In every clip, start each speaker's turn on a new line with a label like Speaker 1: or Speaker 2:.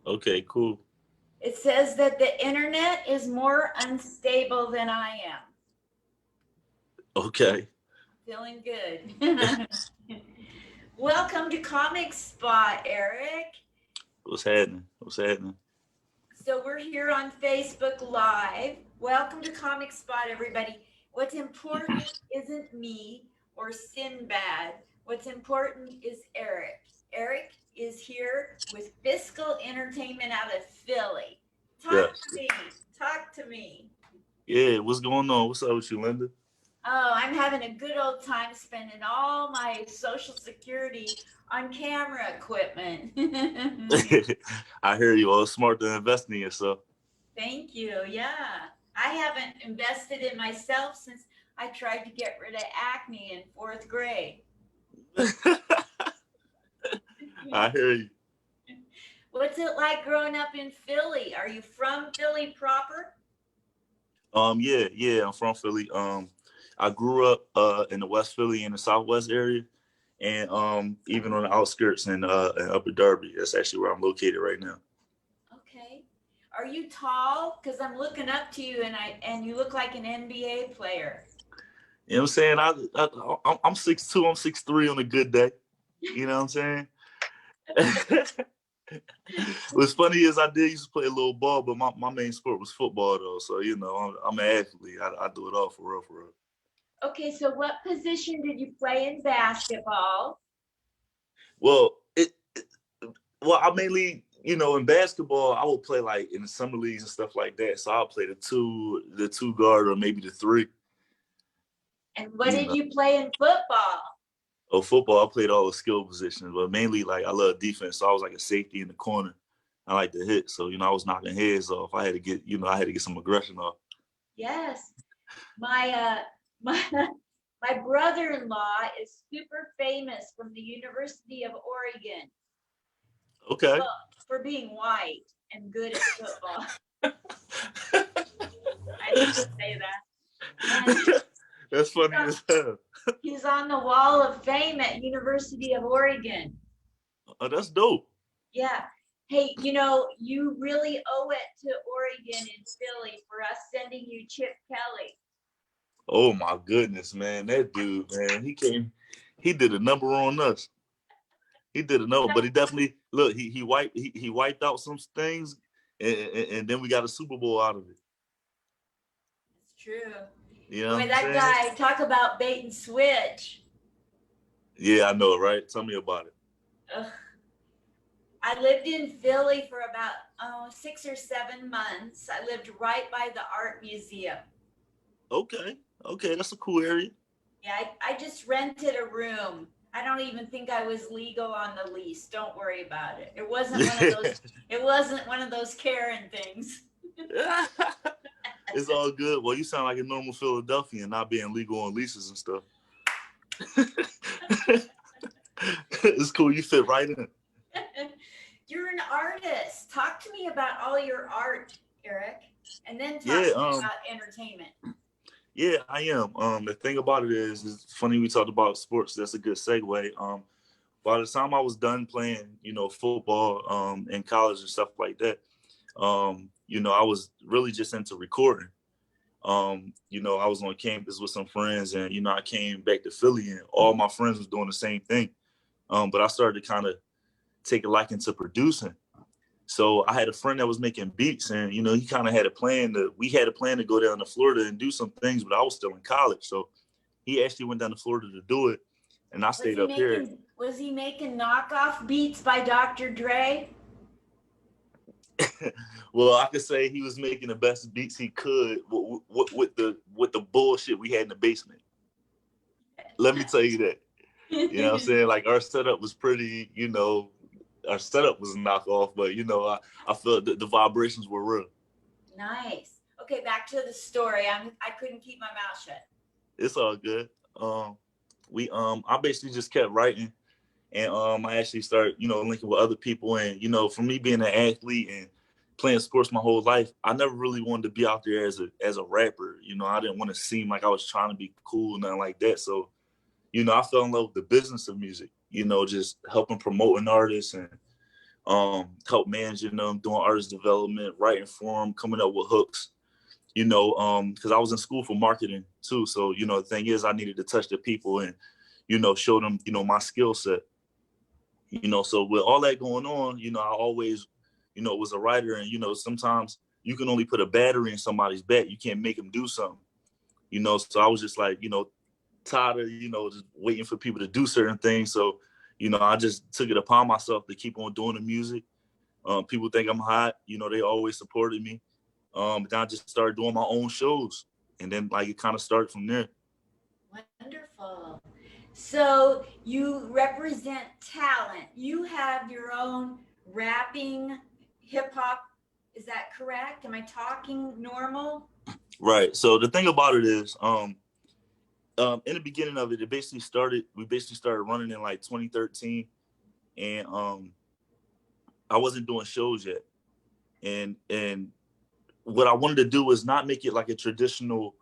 Speaker 1: Okay, cool.
Speaker 2: It says that the internet is more unstable than I am.
Speaker 1: Okay.
Speaker 2: Feeling good. Welcome to Comic Spot, Eric.
Speaker 1: What's happening? What's happening?
Speaker 2: So we're here on Facebook Live. Welcome to Comic Spot, everybody. What's important isn't me or Sinbad. What's important is Eric. Eric is here with Fiscal Entertainment out of Philly. Talk
Speaker 1: Yes.
Speaker 2: to me. Talk to me.
Speaker 1: Yeah, what's going on? What's up with you, Linda?
Speaker 2: Oh, I'm having a good old time spending all my Social Security on camera equipment.
Speaker 1: I hear you. All smart to invest in yourself.
Speaker 2: Thank you. Yeah. I haven't invested in myself since I tried to get rid of acne in fourth grade.
Speaker 1: I hear you.
Speaker 2: What's it like growing up in Philly? Are you from Philly proper?
Speaker 1: Yeah. I'm from Philly. I grew up in the West Philly in the Southwest area, and even on the outskirts in Upper Darby. That's actually where I'm located right now.
Speaker 2: Okay. Are you tall? Because I'm looking up to you and you look like an NBA player.
Speaker 1: You know what I'm saying? I'm 6'2", I'm 6'3" on a good day. You know what I'm saying? What's funny is I did used to play a little ball, but my main sport was football though. So I'm an athlete. I do it all for real, for real.
Speaker 2: Okay, so what position did you play in basketball?
Speaker 1: Well, well, I mainly in basketball I would play like in the summer leagues and stuff like that. So I'll play the two guard or maybe the three.
Speaker 2: And what
Speaker 1: You
Speaker 2: did
Speaker 1: know,
Speaker 2: you play in football?
Speaker 1: or football I played all the skill positions, but mainly like I love defense. So I was like a safety in the corner. I like to hit, so I was knocking heads off. I had to get some aggression off.
Speaker 2: Yes. My my my brother-in-law is super famous from the University of Oregon
Speaker 1: Okay.
Speaker 2: well, for being white and good at football. I need to say that. And
Speaker 1: That's
Speaker 2: he's
Speaker 1: funny as hell.
Speaker 2: he's on the wall of fame at University of Oregon.
Speaker 1: Oh, that's dope.
Speaker 2: Yeah. Hey, you really owe it to Oregon and Philly for us sending you Chip Kelly.
Speaker 1: Oh my goodness, man. That dude, man, he did a number on us. He did a number, but he definitely look, he wiped out some things and then we got a Super Bowl out of it.
Speaker 2: It's true.
Speaker 1: You know what
Speaker 2: Boy,
Speaker 1: I'm
Speaker 2: that
Speaker 1: saying?
Speaker 2: guy, talk about bait and switch.
Speaker 1: Yeah, I know, right? Tell me about it.
Speaker 2: Ugh. I lived in Philly for about 6 or 7 months. I lived right by the art museum.
Speaker 1: Okay. Okay, that's a cool area.
Speaker 2: Yeah, I just rented a room. I don't even think I was legal on the lease. Don't worry about it. It wasn't one of those. It wasn't one of those Karen things.
Speaker 1: It's all good. Well, you sound like a normal Philadelphian, not being legal on leases and stuff. It's cool. You fit right in.
Speaker 2: You're an artist. Talk to me about all your art, Eric, and then talk
Speaker 1: Yeah,
Speaker 2: to me about entertainment.
Speaker 1: yeah, I am. The thing about it is it's funny we talked about sports. That's a good segue. By the time I was done playing, football, in college and stuff like that, I was really just into recording. I was on campus with some friends, and I came back to Philly, and all my friends was doing the same thing. But I started to kind of take a liking to producing. So I had a friend that was making beats, and he kind of had a plan to. We had a plan to go down to Florida and do some things, but I was still in college, so he actually went down to Florida to do it, and I
Speaker 2: Was
Speaker 1: stayed
Speaker 2: he
Speaker 1: up here.
Speaker 2: making was he making knockoff beats by Dr. Dre?
Speaker 1: Well, I could say he was making the best beats he could with the bullshit we had in the basement. Let me tell you that. You know what I'm saying? Like our setup was pretty, our setup was a knockoff, but I felt that the vibrations were real.
Speaker 2: Nice. Okay, back to the story. I couldn't keep my mouth shut.
Speaker 1: It's all good. We I basically just kept writing, and I actually started linking with other people, and for me being an athlete and playing sports my whole life, I never really wanted to be out there as a rapper. I didn't want to seem like I was trying to be cool, nothing like that. So I fell in love with the business of music. Just helping promoting artists and help managing them, doing artist development, writing for them, coming up with hooks. Because I was in school for marketing too. So, the thing is, I needed to touch the people and, show them, my skill set. So with all that going on, I always, was a writer. And, sometimes you can only put a battery in somebody's back. You can't make them do something, So I was just like, tired of, just waiting for people to do certain things. So, I just took it upon myself to keep on doing the music. People think I'm hot. They always supported me. Then I just started doing my own shows. And then it kind of started from there.
Speaker 2: Wonderful. So you represent talent. You have your own rapping, hip hop. Is that correct? Am I talking normal?
Speaker 1: Right. So the thing about it is, in the beginning of it, we basically started running in 2013. And I wasn't doing shows yet. And what I wanted to do was not make it like a traditional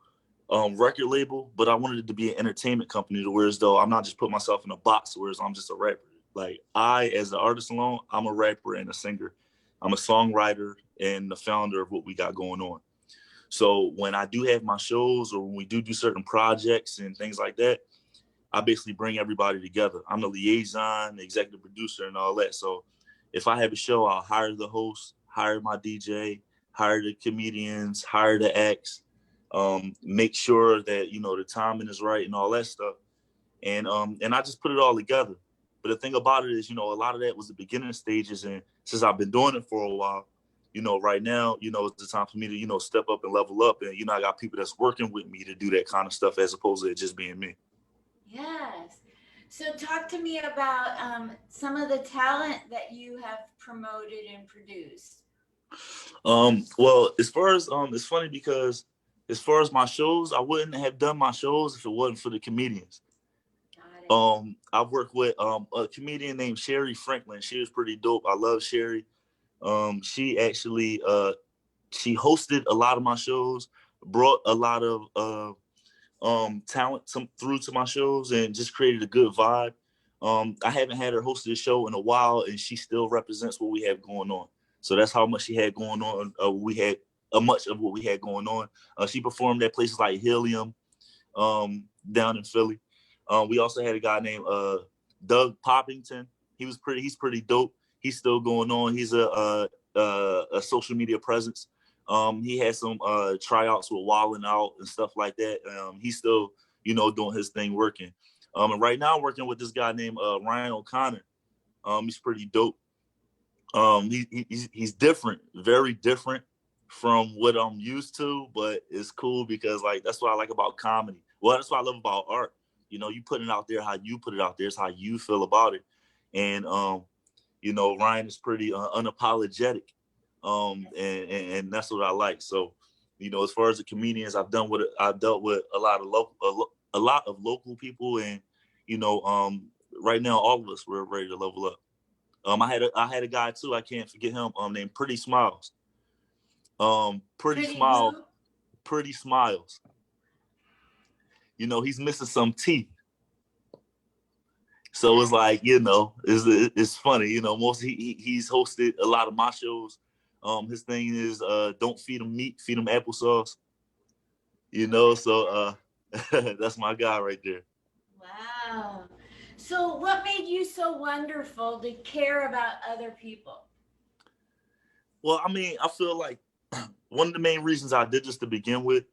Speaker 1: record label, but I wanted it to be an entertainment company, to where as though I'm not just putting myself in a box, whereas I'm just a rapper. Like, I, as an artist alone, I'm a rapper and a singer. I'm a songwriter and the founder of what we got going on. So when I do have my shows, or when we do certain projects and things like that, I basically bring everybody together. I'm the liaison, the executive producer, and all that. So if I have a show, I'll hire the host, hire my DJ, hire the comedians, hire the acts, make sure that, the timing is right and all that stuff. And I just put it all together. But the thing about it is, a lot of that was the beginning stages. And since I've been doing it for a while, right now, it's the time for me to, step up and level up. And, I got people that's working with me to do that kind of stuff, as opposed to it just being me.
Speaker 2: Yes. So talk to me about some of the talent that you have promoted and produced.
Speaker 1: Well, as far as it's funny because as far as my shows, I wouldn't have done my shows if it wasn't for the comedians.
Speaker 2: Got it.
Speaker 1: I've worked with a comedian named Sherry Franklin. She was pretty dope. I love Sherry. She actually she hosted a lot of my shows, brought a lot of talent through to my shows, and just created a good vibe. I haven't had her host this show in a while, and she still represents what we have going on. So that's how much she had going on. We had much of what we had going on. She performed at places like Helium, down in Philly. We also had a guy named Doug Poppington. He's pretty dope. He's still going on. He's a social media presence. He had some tryouts with Wildin' Out and stuff like that. He's still, doing his thing, working. And right now, I'm working with this guy named Ryan O'Connor. He's pretty dope. He's different, very different from what I'm used to, but it's cool because that's what I like about comedy. Well, that's what I love about art. You put it out there how you put it out there. It's how you feel about it. And Ryan is pretty unapologetic. And that's what I like. So, as far as the comedians, I've dealt with a lot of local people, and right now all of us, we're ready to level up. I had a guy too, I can't forget him, named Pretty Smiles. Pretty Smiles. He's missing some teeth. So it's it's funny, he's hosted a lot of my shows. His thing is don't feed him meat, feed him applesauce. So that's my guy right there.
Speaker 2: Wow. So what made you so wonderful to care about other people?
Speaker 1: Well, I feel like one of the main reasons I did this to begin with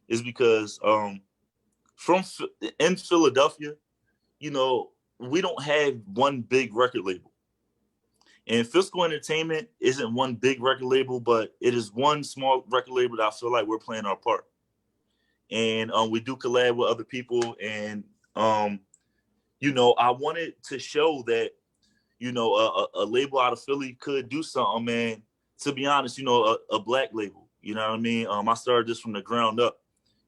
Speaker 1: is because in Philadelphia, we don't have one big record label. And Fiscal Entertainment isn't one big record label, but it is one small record label that I feel like we're playing our part. And we do collab with other people. And, I wanted to show that, a label out of Philly could do something. And to be honest, a black label, you know what I mean? I started this from the ground up,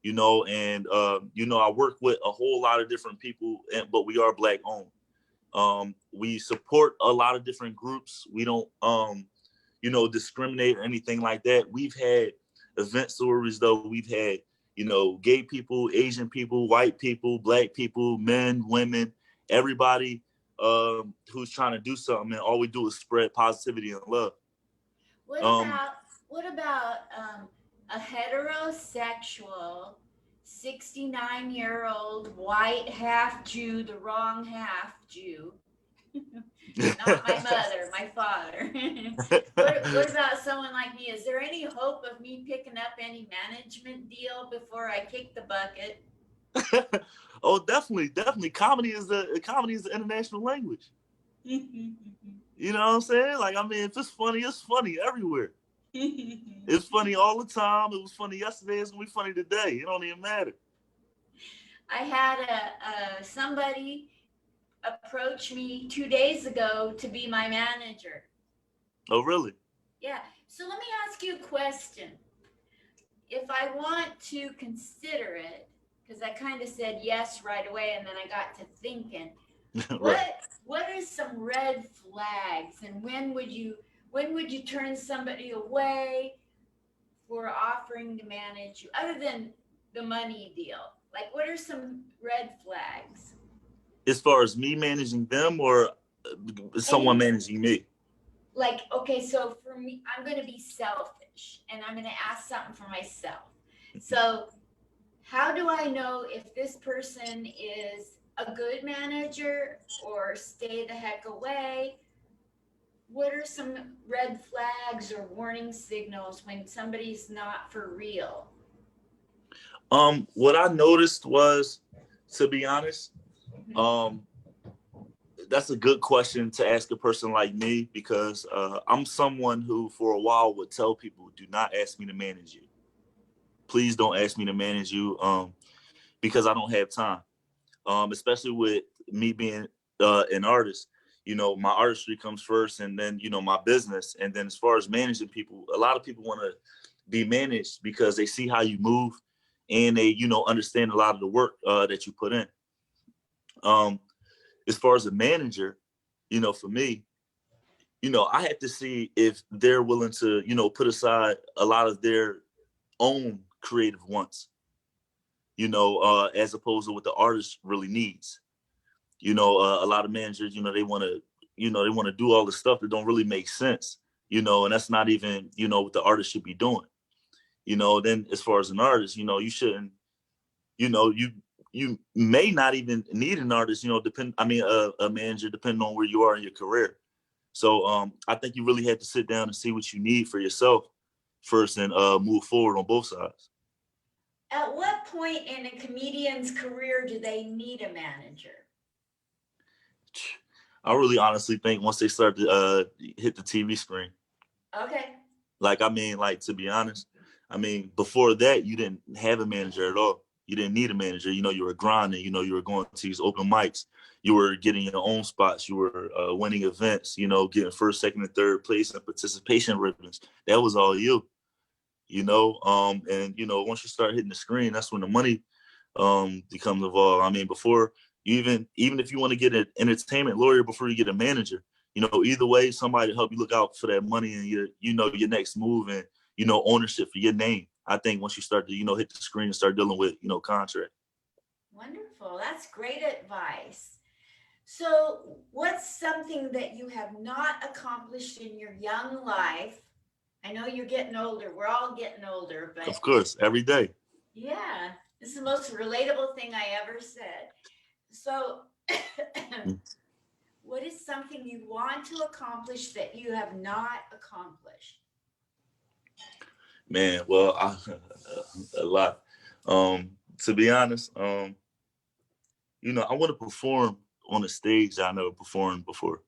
Speaker 1: and, I work with a whole lot of different people, but we are black owned. We support a lot of different groups. We don't, discriminate or anything like that. We've had event stories, though. We've had, gay people, Asian people, white people, black people, men, women, everybody who's trying to do something, and all we do is spread positivity and love.
Speaker 2: What about a heterosexual 69-year-old white half Jew, the wrong half Jew? Not my mother, my father. What about someone like me? Is there any hope of me picking up any management deal before I kick the bucket?
Speaker 1: Oh, definitely. Comedy is the international language. You know what I'm saying? Like, I mean, if it's funny everywhere. It's funny all the time. It was funny yesterday. It's gonna be funny today. It don't even matter.
Speaker 2: I had somebody approach me 2 days ago to be my manager.
Speaker 1: Oh, really?
Speaker 2: Yeah. So let me ask you a question. If I want to consider it, because I kind of said yes right away, and then I got to thinking,
Speaker 1: Right.
Speaker 2: what are some red flags, and when would you turn somebody away for offering to manage you, other than the money deal? Like, what are some red flags?
Speaker 1: As far as me managing them, or someone managing me?
Speaker 2: Like, okay, so for me, I'm going to be selfish, and I'm going to ask something for myself. So how do I know if this person is a good manager or stay the heck away? What are some red flags or warning signals when somebody's not for real?
Speaker 1: What I noticed was, to be honest, that's a good question to ask a person like me, because I'm someone who for a while would tell people, do not ask me to manage you. Please don't ask me to manage you, because I don't have time. Especially with me being an artist, my artistry comes first, and then, my business. And then as far as managing people, a lot of people want to be managed because they see how you move, and they, understand a lot of the work that you put in. As far as a manager, for me, I have to see if they're willing to, put aside a lot of their own creative wants, as opposed to what the artist really needs. A lot of managers, they want to, they want to do all the stuff that don't really make sense, and that's not even, what the artist should be doing. Then as far as an artist, you shouldn't, you may not even need an artist, a manager, depending on where you are in your career. So I think you really have to sit down and see what you need for yourself first, and move forward on both sides.
Speaker 2: At what point in a comedian's career do they need a manager?
Speaker 1: I really honestly think once they start to hit the TV screen.
Speaker 2: Okay.
Speaker 1: Like, to be honest, before that, you didn't have a manager at all. You didn't need a manager. You were grinding. You were going to these open mics. You were getting your own spots. You were winning events, getting first, second, and third place and participation ribbons. That was all you, and, once you start hitting the screen, that's when the money becomes involved. Before you even if you want to get an entertainment lawyer before you get a manager, either way, somebody to help you look out for that money and your next move, and, ownership for your name. I think once you start to, hit the screen and start dealing with, contract.
Speaker 2: Wonderful. That's great advice. So what's something that you have not accomplished in your young life? I know you're getting older. We're all getting older, but
Speaker 1: of course, every day.
Speaker 2: Yeah, this is the most relatable thing I ever said. So what is something you want to accomplish that you have not accomplished?
Speaker 1: Man, well, a lot. To be honest, I want to perform on a stage I never performed before.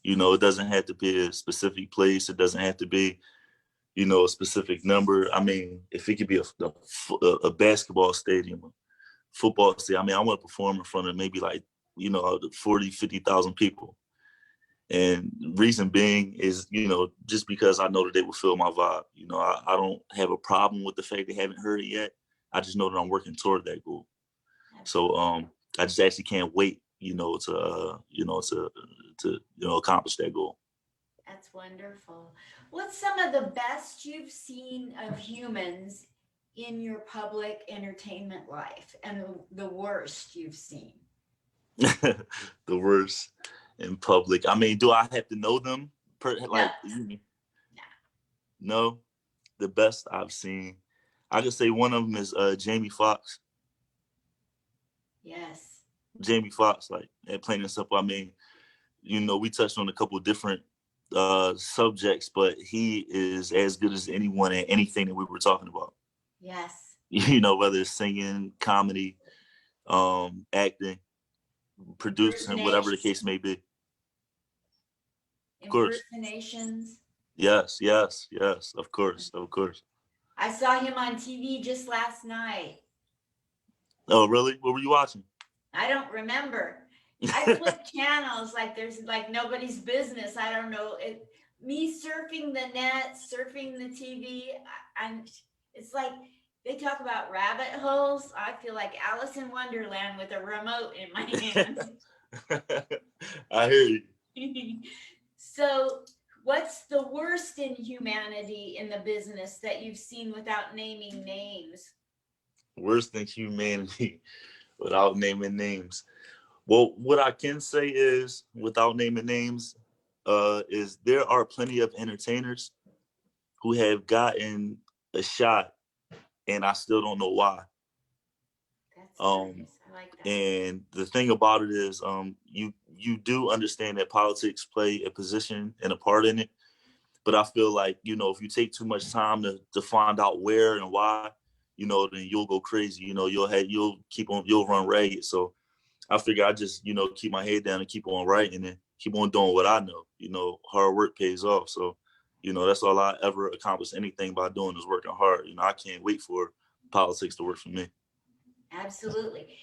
Speaker 1: It doesn't have to be a specific place. It doesn't have to be, a specific number. If it could be a basketball stadium, a football stadium, I want to perform in front of maybe like, 40, 50,000 people. And reason being is, just because I know that they will feel my vibe. I don't have a problem with the fact they haven't heard it yet. I just know that I'm working toward that goal. So I just actually can't wait, to accomplish that goal.
Speaker 2: That's wonderful. What's some of the best you've seen of humans in your public entertainment life, and the worst you've seen?
Speaker 1: The worst. In public. I mean, do I have to know them?
Speaker 2: No.
Speaker 1: No. The best I've seen, I could say one of them is Jamie Foxx.
Speaker 2: Yes.
Speaker 1: Jamie Foxx, like, at plain and simple. I mean, we touched on a couple of different subjects, but he is as good as anyone at anything that we were talking about.
Speaker 2: Yes.
Speaker 1: Whether it's singing, comedy, acting, producing, whatever the case may be.
Speaker 2: Of course. Impersonations.
Speaker 1: Yes, of course.
Speaker 2: I saw him on TV just last night.
Speaker 1: Oh, really? What were you watching?
Speaker 2: I don't remember. I flip channels like there's like nobody's business. I don't know. Me surfing the net, surfing the TV, it's like they talk about rabbit holes. I feel like Alice in Wonderland with a remote in my hand.
Speaker 1: I hear you.
Speaker 2: So, what's the worst inhumanity in the business that you've seen without naming names?
Speaker 1: Worse than humanity without naming names. Well, what I can say is, without naming names, is there are plenty of entertainers who have gotten a shot, and I still don't know why.
Speaker 2: That's nice. I like that.
Speaker 1: And the thing about it is, you do understand that politics play a position and a part in it, but I feel like if you take too much time to find out where and why, then you'll go crazy. You'll run ragged. So I figure I just, keep my head down and keep on writing and keep on doing what I know. Hard work pays off. So, that's all I ever accomplish anything by doing is working hard. I can't wait for politics to work for me.
Speaker 2: Absolutely.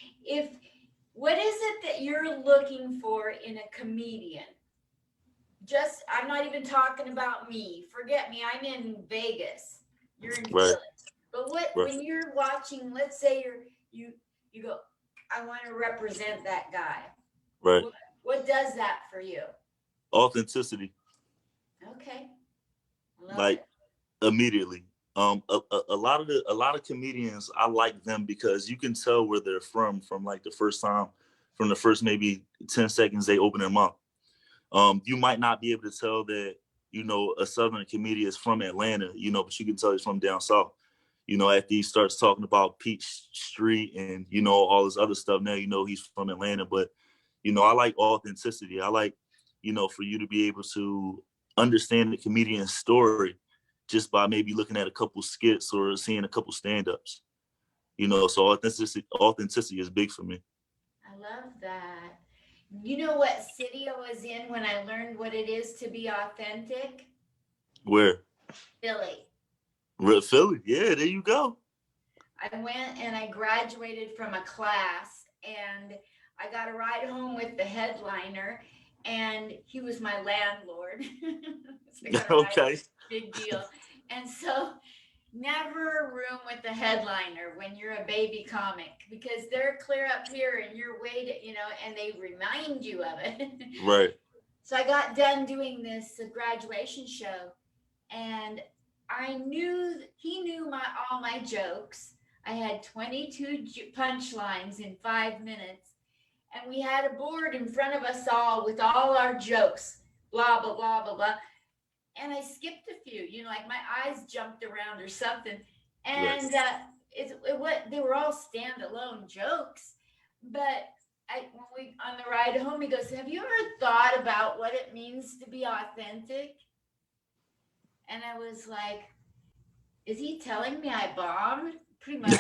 Speaker 2: What is it that you're looking for in a comedian? I'm not even talking about me. Forget me. I'm in Vegas. You're in Philly. But when you're watching, let's say you go, I want to represent that guy.
Speaker 1: Right.
Speaker 2: What does that for you?
Speaker 1: Authenticity.
Speaker 2: Okay.
Speaker 1: Like immediately. A lot of comedians, I like them because you can tell where they're from like the first time, from the first maybe 10 seconds they open their mouth. You might not be able to tell that, a Southern comedian is from Atlanta, but you can tell he's from down south. After he starts talking about Peach Street and, all this other stuff, now he's from Atlanta. But, I like authenticity. I like, for you to be able to understand the comedian's story just by maybe looking at a couple skits or seeing a couple stand-ups. So authenticity is big for me.
Speaker 2: I love that. You know what city I was in when I learned what it is to be authentic?
Speaker 1: Where?
Speaker 2: Philly.
Speaker 1: Philly, yeah, there you go.
Speaker 2: I went and I graduated from a class and I got a ride home with the headliner and he was my landlord. So
Speaker 1: okay.
Speaker 2: Big deal. And so never room with the headliner when you're a baby comic because they're clear up here and you're way to, and they remind you of it.
Speaker 1: Right.
Speaker 2: So I got done doing this graduation show and he knew all my jokes. I had 22 punchlines in 5 minutes and we had a board in front of us all with all our jokes, blah, blah, blah, blah, blah. And I skipped a few, like my eyes jumped around or something. And they were all standalone jokes. But on the ride home, he goes, have you ever thought about what it means to be authentic? And I was like, is he telling me I bombed? Pretty much.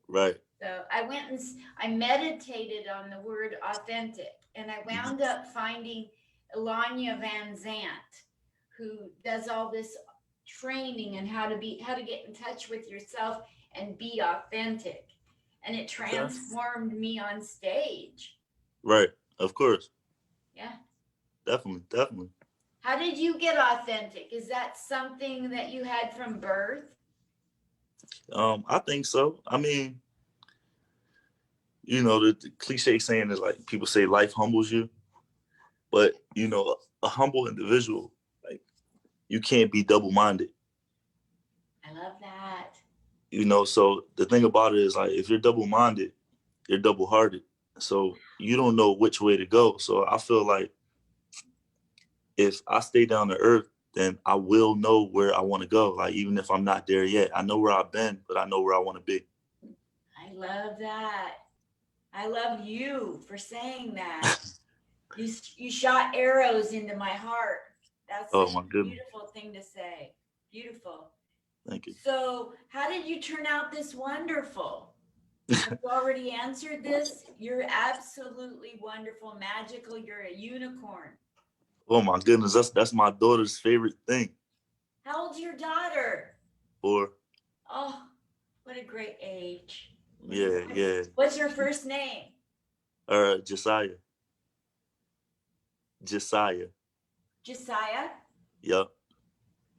Speaker 1: Right.
Speaker 2: So I went and I meditated on the word authentic. And I wound up finding Elanya Van Zant, who does all this training and how to get in touch with yourself and be authentic. And it transformed me on stage.
Speaker 1: Right. Of course.
Speaker 2: Yeah.
Speaker 1: Definitely.
Speaker 2: How did you get authentic? Is that something that you had from birth?
Speaker 1: I think so. I mean, the cliche saying is like people say life humbles you. But, a humble individual, like, you can't be double-minded.
Speaker 2: I love that.
Speaker 1: So the thing about it is, like, if you're double-minded, you're double-hearted. So you don't know which way to go. So I feel like if I stay down to earth, then I will know where I want to go. Like, even if I'm not there yet, I know where I've been, but I know where I want to be.
Speaker 2: I love that. I love you for saying that. You shot arrows into my heart. That's
Speaker 1: Oh
Speaker 2: such
Speaker 1: my
Speaker 2: a
Speaker 1: goodness.
Speaker 2: beautiful thing to say. Beautiful.
Speaker 1: Thank you.
Speaker 2: So, how did you turn out this wonderful? Have you already answered this? You're absolutely wonderful, magical. You're a unicorn.
Speaker 1: Oh my goodness. That's my daughter's favorite thing.
Speaker 2: How old's your daughter?
Speaker 1: Or
Speaker 2: Oh, what a great age.
Speaker 1: yeah, yeah.
Speaker 2: What's your first name?
Speaker 1: Josiah. Josiah.
Speaker 2: Josiah?
Speaker 1: Yep.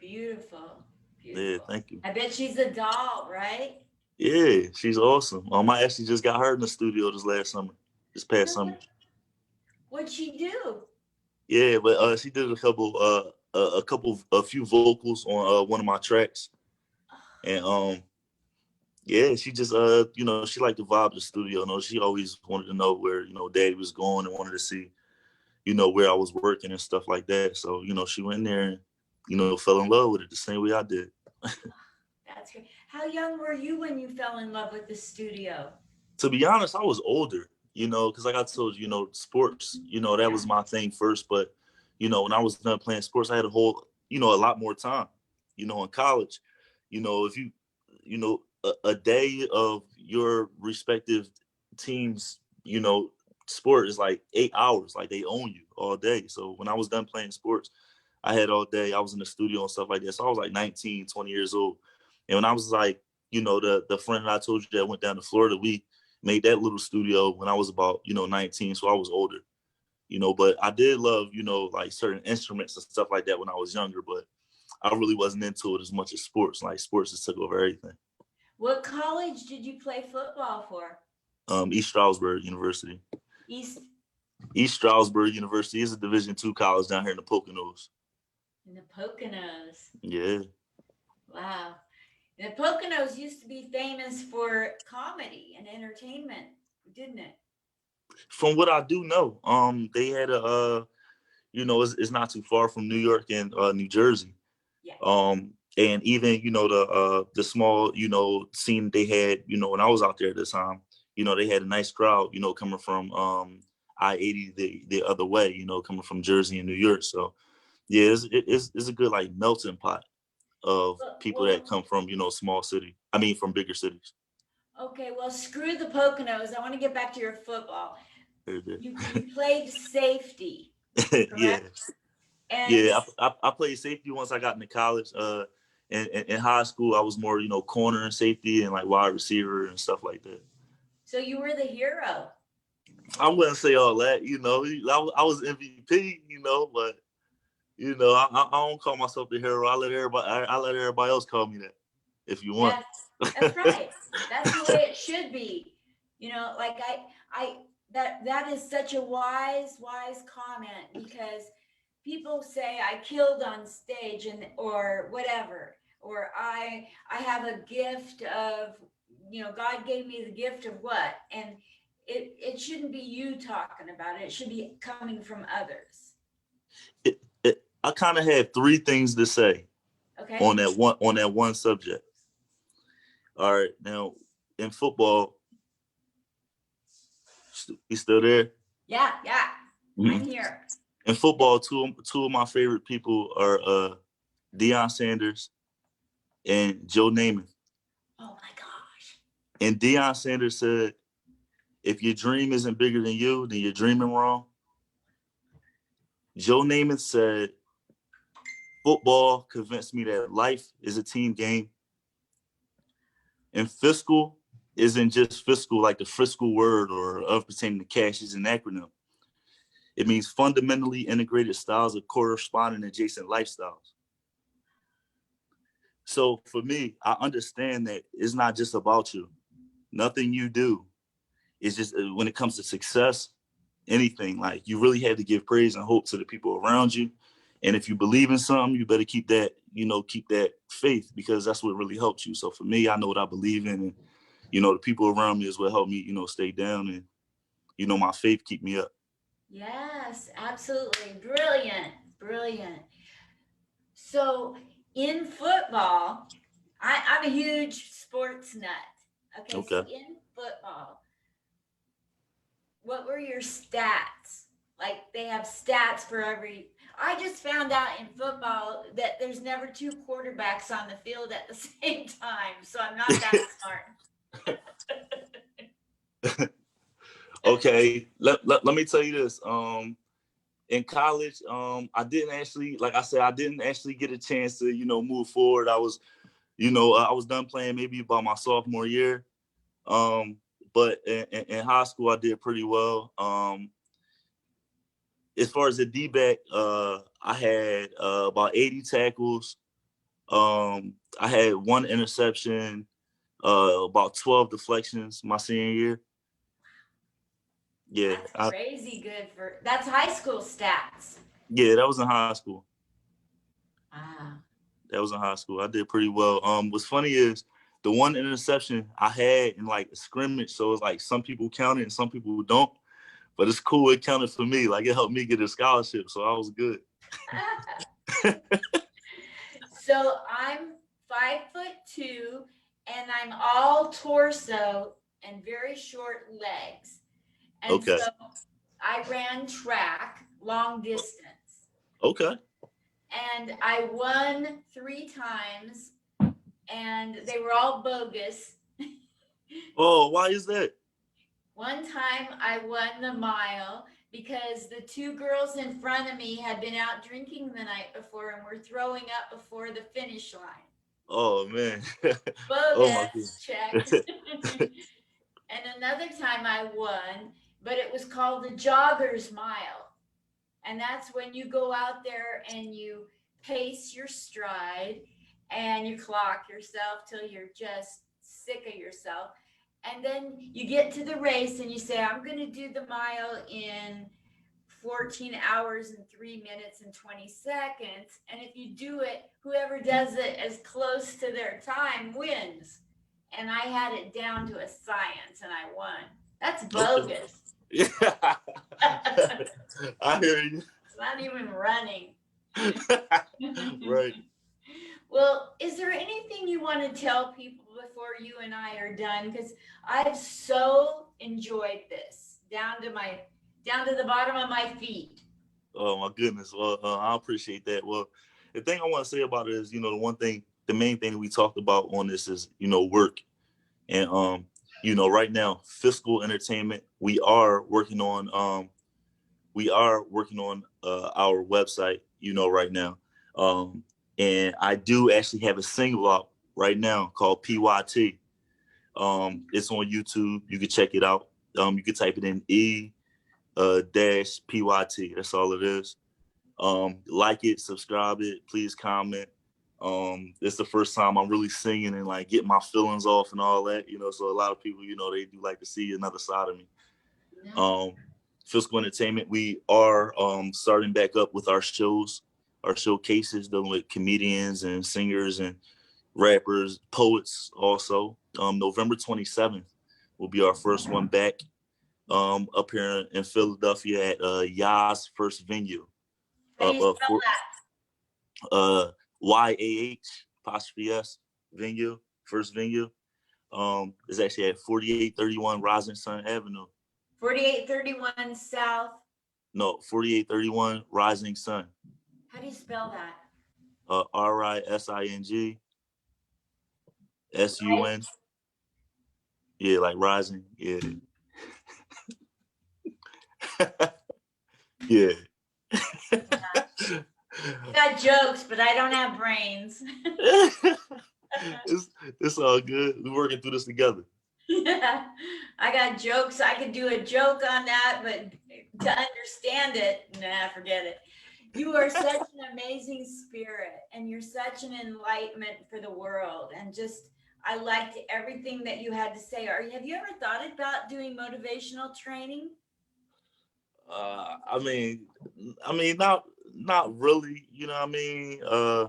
Speaker 2: Beautiful.
Speaker 1: Yeah,
Speaker 2: Beautiful.
Speaker 1: thank you.
Speaker 2: I bet she's a doll, right?
Speaker 1: Yeah, she's awesome. I actually just got her in the studio this past summer.
Speaker 2: What'd she do?
Speaker 1: Yeah, but she did a few vocals on one of my tracks, and yeah, she just she liked the vibe of the studio. You know, she always wanted to know where Daddy was going and wanted to see where I was working and stuff like that. So she went in there and fell in love with it the same way I did.
Speaker 2: That's great. How young were you when you fell in love with the studio?
Speaker 1: To be honest, I was older, because like I told you, sports, that
Speaker 2: Yeah.
Speaker 1: was my thing first. But, when I was done playing sports, I had a lot more time, in college. If a day of your respective teams, sport is like 8 hours, like they own you all day. So when I was done playing sports, I had all day. I was in the studio and stuff like that. So I was like 19, 20 years old. And when I was like, the friend that I told you that went down to Florida, we made that little studio when I was about, 19. So I was older, but I did love, like certain instruments and stuff like that when I was younger, but I really wasn't into it as much as sports. Like sports just took over everything.
Speaker 2: What college did you play football for?
Speaker 1: East Stroudsburg University.
Speaker 2: East
Speaker 1: East Stroudsburg University is a Division II college down here in the Poconos.
Speaker 2: in the Poconos.
Speaker 1: Yeah.
Speaker 2: Wow. The Poconos used to be famous for comedy and entertainment, didn't it?
Speaker 1: From what I do know, they had it's not too far from New York and New Jersey.
Speaker 2: Yeah.
Speaker 1: And even the small scene they had when I was out there at the time, they had a nice crowd coming from I-80 the other way, coming from Jersey and New York. So yeah, it's a good like melting pot of people that come from from bigger cities.
Speaker 2: Okay, well, screw the Poconos. I want to get back to your football. You played safety, correct?
Speaker 1: Yeah.
Speaker 2: And
Speaker 1: Yeah, I played safety once I got into college. In high school, I was more, corner and safety and like wide receiver and stuff like that.
Speaker 2: So you were the hero.
Speaker 1: I wouldn't say all that, I was MVP, but I don't call myself the hero. I let everybody else call me that if you want.
Speaker 2: That's right. That's the way it should be. Like that is such a wise comment, because people say I killed on stage or whatever, or I have a gift of, God gave me the gift of what, and it shouldn't be you talking about it. It should be coming from others.
Speaker 1: I kind of had three things to say.
Speaker 2: Okay.
Speaker 1: On that one subject. All right, now in football, you still there?
Speaker 2: Yeah. Mm-hmm. I'm here.
Speaker 1: In football, two of my favorite people are Deion Sanders and Joe Namath.
Speaker 2: Oh my gosh.
Speaker 1: And Deion Sanders said, if your dream isn't bigger than you, then you're dreaming wrong. Joe Namath said, football convinced me that life is a team game. And fiscal isn't just fiscal like the fiscal word or of pertaining to cash is an acronym. It means fundamentally integrated styles of corresponding adjacent lifestyles. So for me, I understand that it's not just about you. Nothing you do is just when it comes to success, anything, like you really have to give praise and hope to the people around you. And if you believe in something, you better keep that faith, because that's what really helps you. So for me, I know what I believe in, and the people around me is what helped me, stay down and, my faith keep me up.
Speaker 2: Yes, absolutely. Brilliant. Brilliant. So in football, I'm a huge sports nut. Okay, so
Speaker 1: Okay.
Speaker 2: in football, what were your stats? Like they have stats for every. I just found out in football that there's never two quarterbacks on the field at the same time, so I'm not that smart.
Speaker 1: Okay. Let me tell you this. In college, I didn't actually, like I said, I didn't actually get a chance to, move forward. I was, I was done playing maybe by my sophomore year. Um, but in high school, I did pretty well. As far as the D-back, I had about 80 tackles. I had one interception, about 12 deflections my senior year. Yeah,
Speaker 2: That's crazy good for that's high school stats.
Speaker 1: yeah, that was in high school.
Speaker 2: Ah.
Speaker 1: That was in high school. I did pretty well. What's funny is the one interception I had in like a scrimmage, so it's like some people count it and some people don't. But it's cool. It counted for me. Like it helped me get a scholarship, so I was good.
Speaker 2: So I'm 5'2" and I'm all torso and very short legs. And
Speaker 1: Okay.
Speaker 2: so I ran track long distance
Speaker 1: Okay.
Speaker 2: and I won 3 times and they were all bogus.
Speaker 1: Oh, why is that?
Speaker 2: One time I won the mile because the 2 girls in front of me had been out drinking the night before and were throwing up before the finish line.
Speaker 1: Oh man. Oh my
Speaker 2: Bogus, check.
Speaker 1: goodness.
Speaker 2: And another time I won, but it was called the Joggers Mile. And that's when you go out there and you pace your stride and you clock yourself till you're just sick of yourself. And then you get to the race and you say, I'm going to do the mile in 14 hours and 3 minutes and 20 seconds. And if you do it, whoever does it as close to their time wins. And I had it down to a science and I won. That's bogus.
Speaker 1: Yeah. I hear you.
Speaker 2: It's not even running.
Speaker 1: Right.
Speaker 2: Well, is there anything you want to tell people before you and I are done? Because I've so enjoyed this down to the bottom of my feet.
Speaker 1: Oh my goodness. Well, I appreciate that. Well, the thing I want to say about it is, the main thing we talked about on this is, work. And right now, Fiscal Entertainment, we are working on our website, right now. And I do actually have a single out right now called E-PYT. It's on YouTube. You can check it out. You can type it in -PYT. That's all it is. Like it, subscribe it, please comment. It's the first time I'm really singing and like getting my feelings off and all that, so a lot of people, they do like to see another side of me.
Speaker 2: Yeah.
Speaker 1: Fiscal Entertainment, we are starting back up with our showcases, dealing with comedians and singers and rappers, poets also. November 27th will be our first one back up here in Philadelphia at Yah's first venue.
Speaker 2: How do you spell that?
Speaker 1: YAH''S venue, first venue. It's actually at 4831 Rising Sun Avenue.
Speaker 2: 4831 South.
Speaker 1: No, 4831 Rising Sun.
Speaker 2: How do you spell that?
Speaker 1: RISINGSUN. Yeah, like rising. Yeah. Yeah.
Speaker 2: I got jokes, but I don't have brains.
Speaker 1: It's all good. We're working through this together.
Speaker 2: Yeah, I got jokes. I could do a joke on that, but to understand it, nah, forget it. You are such an amazing spirit, and you're such an enlightenment for the world. And just, I liked everything that you had to say. Have you ever thought about doing motivational training?
Speaker 1: I mean, not really. You know what I mean? I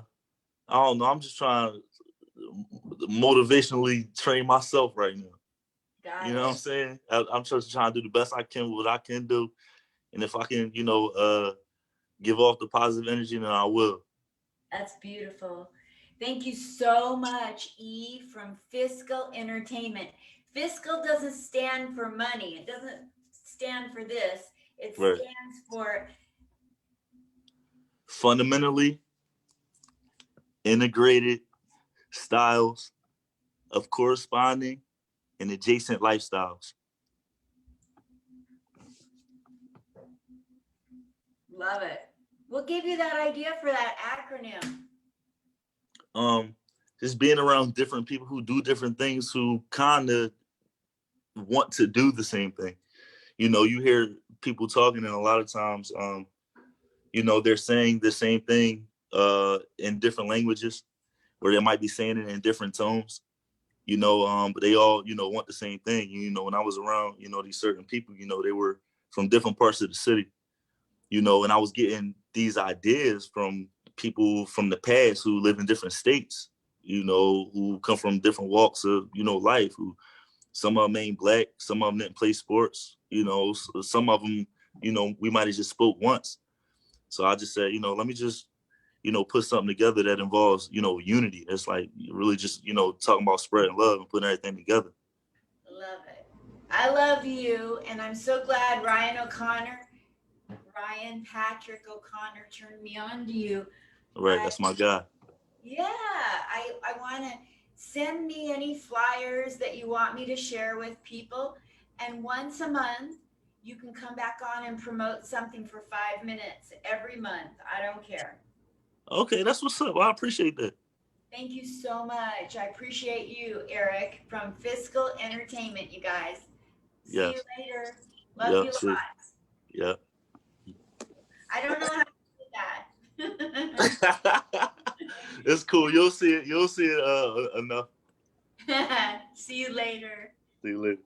Speaker 1: don't know. I'm just trying to motivationally train myself right now.
Speaker 2: Got
Speaker 1: You know what I'm
Speaker 2: it.
Speaker 1: saying? I'm just trying to do the best I can with what I can do. And if I can, give off the positive energy, then I will.
Speaker 2: That's beautiful. Thank you so much, E from Fiscal Entertainment. Fiscal doesn't stand for money. It doesn't stand for this. It
Speaker 1: Right.
Speaker 2: stands for
Speaker 1: Fundamentally integrated styles of corresponding and adjacent lifestyles.
Speaker 2: love it. What gave you that idea for that acronym?
Speaker 1: Um, just being around different people who do different things, who kind of want to do the same thing. You hear people talking, and a lot of times, they're saying the same thing in different languages, or they might be saying it in different tones. But they all, want the same thing. When I was around, these certain people, they were from different parts of the city, and I was getting these ideas from people from the past who live in different states, who come from different walks of, life, who some of them ain't black, some of them didn't play sports, some of them, we might have just spoke once. So I just said, let me just, put something together that involves, unity. It's like really just, talking about spreading love and putting everything together.
Speaker 2: Love it. I love you, and I'm so glad Ryan Patrick O'Connor turned me on to you.
Speaker 1: Right, that's my guy.
Speaker 2: Yeah, I want to send me any flyers that you want me to share with people. And once a month, you can come back on and promote something for 5 minutes every month. I don't care.
Speaker 1: Okay, that's what's up. Well, I appreciate that.
Speaker 2: Thank you so much. I appreciate you, Eric, from Fiscal Entertainment, you guys. See you
Speaker 1: Yes.
Speaker 2: later. Love
Speaker 1: Yeah.
Speaker 2: you
Speaker 1: See.
Speaker 2: lots.
Speaker 1: Yeah.
Speaker 2: I don't know how to do that.
Speaker 1: It's cool. You'll see it. You'll see it enough.
Speaker 2: See you later.
Speaker 1: See you later.